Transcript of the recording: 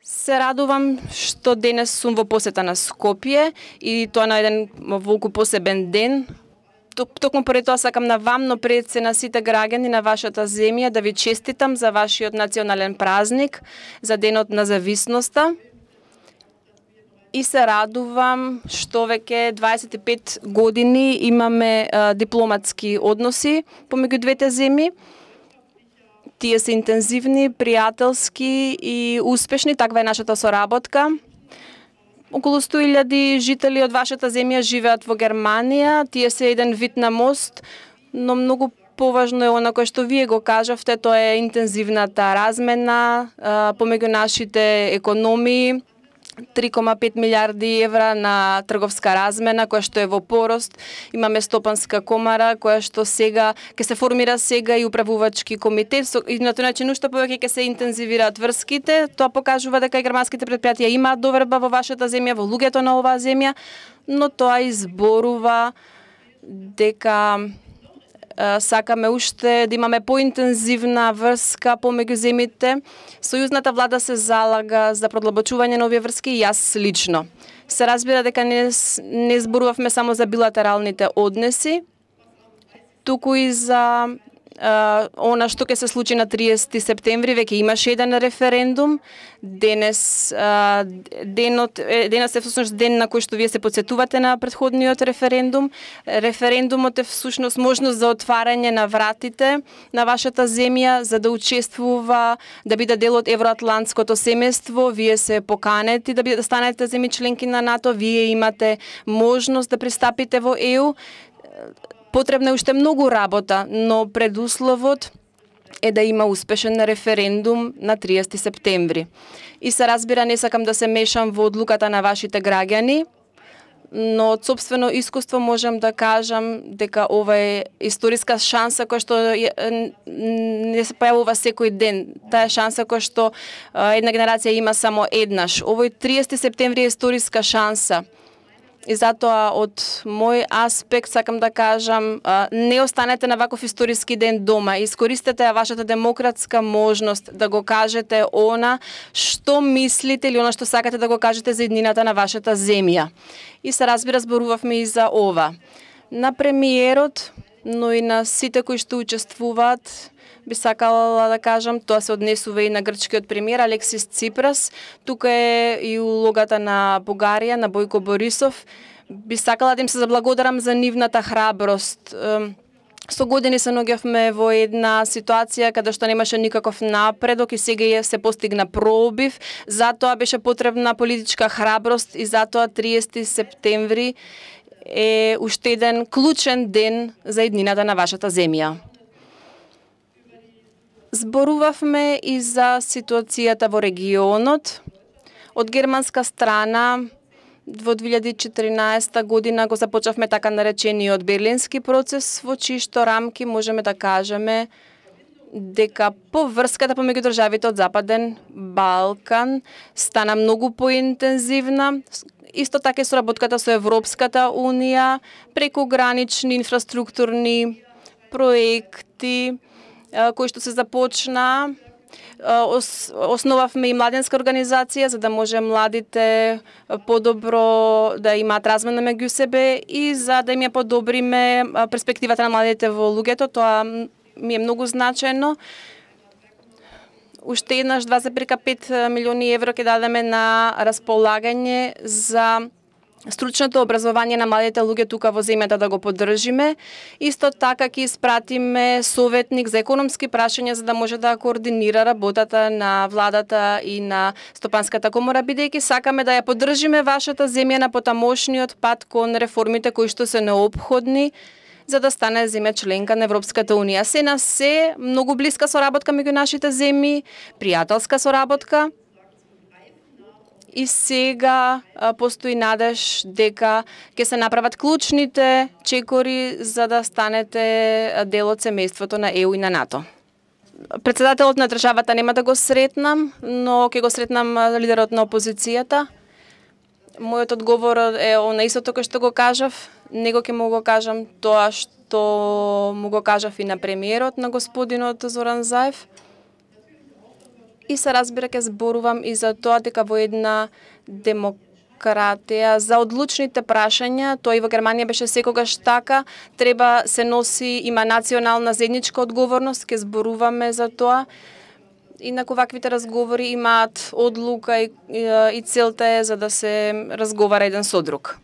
Се радувам што денес сум во посета на Скопје и тоа на еден волку посебен ден. Токму поради тоа сакам на вам, но пред се на сите граѓани на вашата земја да ви честитам за вашиот национален празник, за денот на зависноста. И се радувам што веќе 25 години имаме дипломатски односи помеѓу двете земји. Тие се интензивни, пријателски и успешни, таква е нашата соработка. Околу 100.000 жители од вашата земја живеат во Германија. Тие се еден вид на мост, но многу поважно е она кое што вие го кажавте, тоа е интензивната размена помеѓу нашите економии. 3,5 милиарди евра на трговска размена, која што е во порост. Имаме стопанска комара, која што сега ќе се формира сега и управувачки комитет. И на тој начин уште повеќе ќе се интензивираат врските. Тоа покажува дека и германските претпријатија имаат доверба во вашата земја, во луѓето на оваа земја, но тоа изборува дека сакаме уште да имаме поинтензивна врска помеѓу земите. Сојузната влада се залага за продлабочување на овие врски и јас лично. Се разбира дека не зборувавме само за билатералните односи, туку и за она што ќе се случи на 30 септември. Веќе имаше еден референдум. Денес е всушност ден на кој што вие се потсетувате на претходниот референдум. Референдумот е всушност можност за отварање на вратите на вашата земја за да учествува, да биде дел од евроатлантското семејство. Вие се поканети да станете земји членки на НАТО. Вие имате можност да пристапите во ЕУ. Потребна е уште многу работа, но предусловот е да има успешен референдум на 30 септември. И се разбира, не сакам да се мешам во одлуката на вашите граѓани, но од собствено искуство можам да кажам дека ова е историска шанса која што не се појавува секој ден. Таа е шанса која што една генерација има само еднаш. Овој 30 септември е историска шанса. И затоа од мој аспект сакам да кажам, не останете на ваков историски ден дома. Искористете вашата демократска можност да го кажете она што мислите или она што сакате да го кажете за иднината на вашата земја. И се разбира, зборувавме и за ова. На премиерот, но и на сите кои што учествуваат, би сакала да кажам, тоа се однесува и на грчкиот премиер Алексис Ципрас. Тука е и улогата на Бугарија, на Бојко Борисов. Би сакала да им се заблагодарам за нивната храброст. Со години се наоѓавме во една ситуација каде што немаше никаков напредок и сега се постигна пробив. Затоа беше потребна политичка храброст и затоа 30 септември е уште еден клучен ден за иднината на вашата земја. Зборувавме и за ситуацијата во регионот. Од германска страна во 2014 година го започнавме така наречениот Берлински процес, во чии што рамки можеме да кажеме дека поврската помеѓу државите од Западен Балкан стана многу поинтензивна. Исто така и соработката со Европската унија, прекогранични инфраструктурни проекти кои што се започна. Основавме и младенска организација за да може младите подобро да имаат размена меѓу себе и за да им ја подобриме перспективата на младите во луѓето. Тоа ми е многу значајно. Уште еднаш 2,5 милиони евро ќе дадеме на располагање за стручното образование на младите луѓе тука во земјата да го поддржиме. Исто така ќе испратиме советник за економски прашања за да може да координира работата на владата и на стопанската комора, бидејќи сакаме да ја поддржиме вашата земја на потамошниот пат кон реформите кои што се неопходни за да стане земја членка на Европската унија. Се на се многу блиска соработка меѓу нашите земји, пријателска соработка. И сега постои надеж дека ќе се направат клучните чекори за да станете дел од семејството на ЕУ и на НАТО. Председателот на државата нема да го сретнам, но ќе го сретнам лидерот на опозицијата. Мојот одговор е на истото кој што го кажав. Него ќе му го кажам тоа што му го кажав и на премиерот, на господинот Зоран Заев. И се разбира, ќе зборувам и за тоа дека во една демократија за одлучните прашања, тоа и во Германија беше секогаш така, треба се носи, има национална заедничка одговорност, ќе зборуваме за тоа. Инаку ваквите разговори имаат одлука и целта е за да се разговара еден со друг.